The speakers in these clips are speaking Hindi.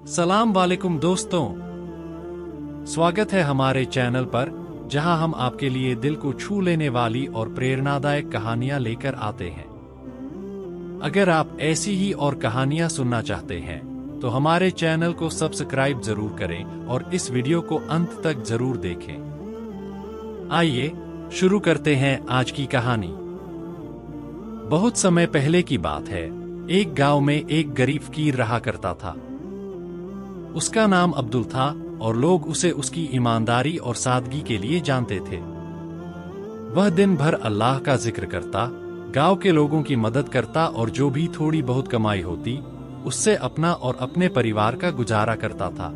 सलाम वालेकुम दोस्तों, स्वागत है हमारे चैनल पर जहां हम आपके लिए दिल को छू लेने वाली और प्रेरणादायक कहानियां लेकर आते हैं। अगर आप ऐसी ही और कहानियां सुनना चाहते हैं तो हमारे चैनल को सब्सक्राइब जरूर करें और इस वीडियो को अंत तक जरूर देखें। आइए शुरू करते हैं आज की कहानी। बहुत समय पहले की बात है, एक गांव में एक गरीब फकीर रहा करता था। उसका नाम अब्दुल था और लोग उसे उसकी ईमानदारी और सादगी के लिए जानते थे। वह दिन भर अल्लाह का जिक्र करता, गांव के लोगों की मदद करता और जो भी थोड़ी बहुत कमाई होती उससे अपना और अपने परिवार का गुजारा करता था।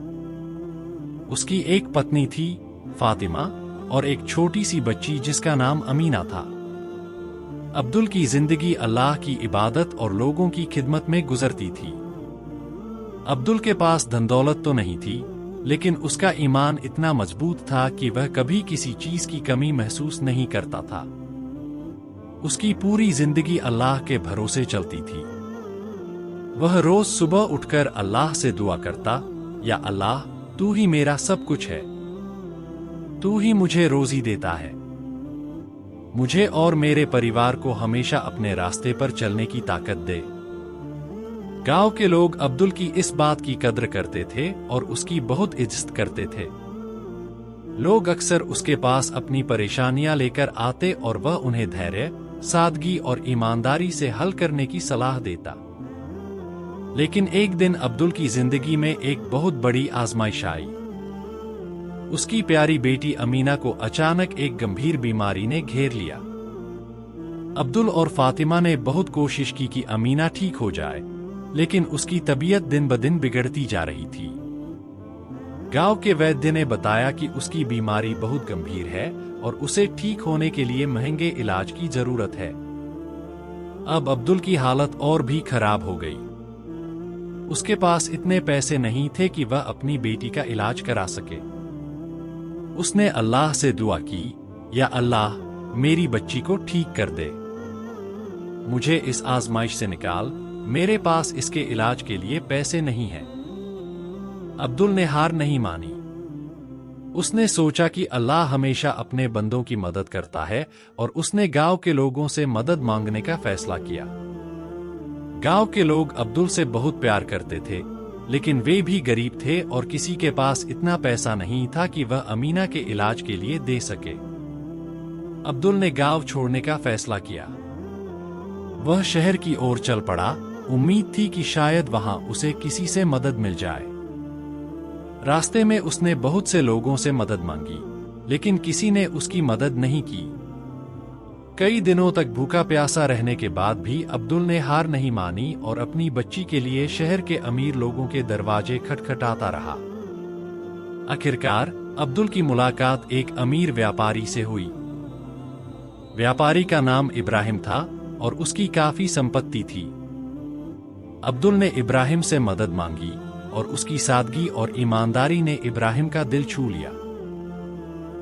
उसकी एक पत्नी थी फातिमा और एक छोटी सी बच्ची जिसका नाम अमीना था। अब्दुल की जिंदगी अल्लाह की इबादत और लोगों की खिदमत में गुजरती थी। अब्दुल के पास धन दौलत तो नहीं थी, लेकिन उसका ईमान इतना मजबूत था कि वह कभी किसी चीज की कमी महसूस नहीं करता था। उसकी पूरी जिंदगी अल्लाह के भरोसे चलती थी। वह रोज सुबह उठकर अल्लाह से दुआ करता, या अल्लाह, तू ही मेरा सब कुछ है, तू ही मुझे रोजी देता है। मुझे और मेरे परिवार को हमेशा अपने रास्ते पर चलने की ताकत दे। गांव के लोग अब्दुल की इस बात की कद्र करते थे और उसकी बहुत इज्जत करते थे। लोग अक्सर उसके पास अपनी परेशानियां लेकर आते और वह उन्हें धैर्य, सादगी और ईमानदारी से हल करने की सलाह देता। लेकिन एक दिन अब्दुल की जिंदगी में एक बहुत बड़ी आजमाइश आई। उसकी प्यारी बेटी अमीना को अचानक एक गंभीर बीमारी ने घेर लिया। अब्दुल और फातिमा ने बहुत कोशिश की कि अमीना ठीक हो जाए, लेकिन उसकी तबीयत दिन ब दिन बिगड़ती जा रही थी। गांव के वैद्य ने बताया कि उसकी बीमारी बहुत गंभीर है और उसे ठीक होने के लिए महंगे इलाज की जरूरत है। अब अब्दुल की हालत और भी खराब हो गई। उसके पास इतने पैसे नहीं थे कि वह अपनी बेटी का इलाज करा सके। उसने अल्लाह से दुआ की, या अल्लाह, मेरी बच्ची को ठीक कर दे, मुझे इस आजमाइश से निकाल, मेरे पास इसके इलाज के लिए पैसे नहीं हैं। अब्दुल ने हार नहीं मानी। उसने सोचा कि अल्लाह हमेशा अपने बंदों की मदद करता है और उसने गांव के लोगों से मदद मांगने का फैसला किया। गांव के लोग अब्दुल से बहुत प्यार करते थे, लेकिन वे भी गरीब थे और किसी के पास इतना पैसा नहीं था कि वह अमीना के इलाज के लिए दे सके। अब्दुल ने गांव छोड़ने का फैसला किया। वह शहर की ओर चल पड़ा। उम्मीद थी कि शायद वहां उसे किसी से मदद मिल जाए। रास्ते में उसने बहुत से लोगों से मदद मांगी, लेकिन किसी ने उसकी मदद नहीं की। कई दिनों तक भूखा प्यासा रहने के बाद भी अब्दुल ने हार नहीं मानी और अपनी बच्ची के लिए शहर के अमीर लोगों के दरवाजे खटखटाता रहा। आखिरकार अब्दुल की मुलाकात एक अमीर व्यापारी से हुई। व्यापारी का नाम इब्राहिम था और उसकी काफी संपत्ति थी। अब्दुल ने इब्राहिम से मदद मांगी और उसकी सादगी और ईमानदारी ने इब्राहिम का दिल छू लिया।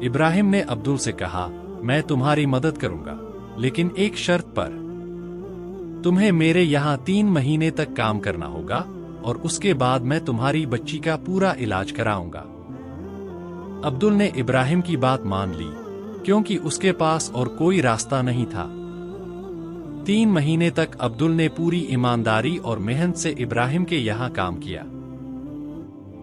इब्राहिम ने अब्दुल से कहा, मैं तुम्हारी मदद करूंगा, लेकिन एक शर्त पर। तुम्हें मेरे यहाँ 3 महीने तक काम करना होगा और उसके बाद मैं तुम्हारी बच्ची का पूरा इलाज कराऊंगा। अब्दुल ने इब्राहिम की बात मान ली, क्योंकि उसके पास और कोई रास्ता नहीं था। 3 महीने तक अब्दुल ने पूरी ईमानदारी और मेहनत से इब्राहिम के यहाँ काम किया।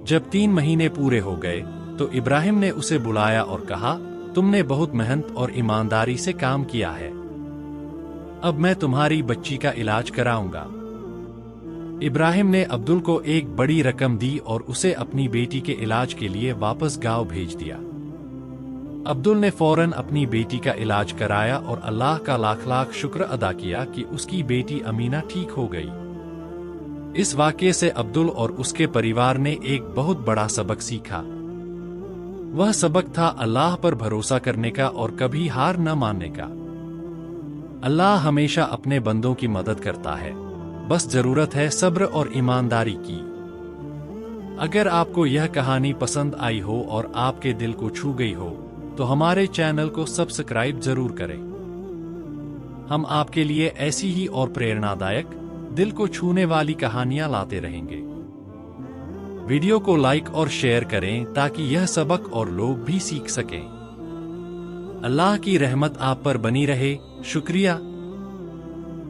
जब 3 महीने पूरे हो गए तो इब्राहिम ने उसे बुलाया और कहा, तुमने बहुत मेहनत और ईमानदारी से काम किया है, अब मैं तुम्हारी बच्ची का इलाज कराऊंगा। इब्राहिम ने अब्दुल को एक बड़ी रकम दी और उसे अपनी बेटी के इलाज के लिए वापस गांव भेज दिया। अब्दुल ने फौरन अपनी बेटी का इलाज कराया और अल्लाह का लाख लाख शुक्र अदा किया कि उसकी बेटी अमीना ठीक हो गई। इस वाक़ये से अब्दुल और उसके परिवार ने एक बहुत बड़ा सबक सीखा। वह सबक था अल्लाह पर भरोसा करने का और कभी हार न मानने का। अल्लाह हमेशा अपने बंदों की मदद करता है, बस जरूरत है सब्र और ईमानदारी की। अगर आपको यह कहानी पसंद आई हो और आपके दिल को छू गई हो तो हमारे चैनल को सब्सक्राइब जरूर करें। हम आपके लिए ऐसी ही और प्रेरणादायक, दिल को छूने वाली कहानियां लाते रहेंगे। वीडियो को लाइक और शेयर करें ताकि यह सबक और लोग भी सीख सकें। अल्लाह की रहमत आप पर बनी रहे। शुक्रिया।